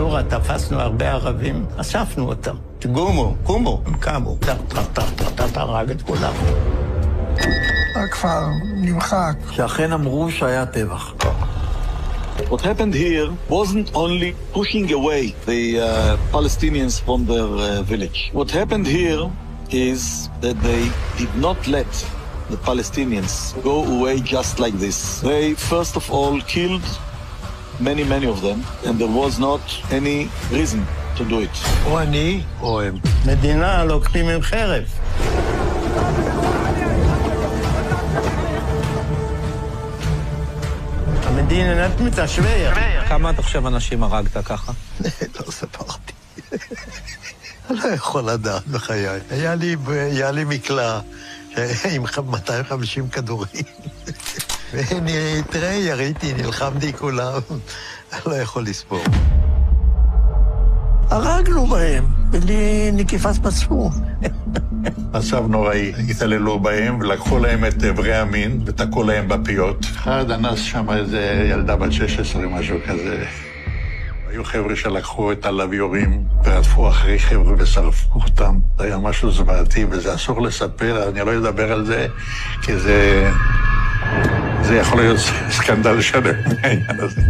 בטורה תפסנו הרבה ערבים, אספנו אותם. תגומו, קומו, הם קמו. הרג את כולם. הכפר נמחק. שאכן אמרו שהיה טבח. What happened here wasn't only pushing away the Palestinians from their village. What happened here is that they did not let the Palestinians go away just like this. They first of all killed many of them, and there was not any reason to do it. או אני או הם. מדינה לוקחים עם חרב. המדינה מתשווה. כמה אתה חושב אנשים הרגת ככה? לא ספרתי. אני לא יכול לדעת בחיי. היה לי מקלע עם 250 כדורים. תראה, יריתי, נלחמתי כולם. אני לא יכול לספור. הרגנו בהם, בלי נקיפת מצפון. מצב נוראי, התעללו בהם ולקחו להם את איברי המין ותקעו להם בפיות. אחד אנס שם איזה ילדה בת 16, משהו כזה. היו חבר'ה שלקחו את הלוויורים ורדפו אחרי חבר'ה ושרפו אותם. זה היה משהו זוועתי וזה אסור לספר, אני לא אדבר על זה, כי זה יכול להיות סקנדל שלם מהעניין הזה.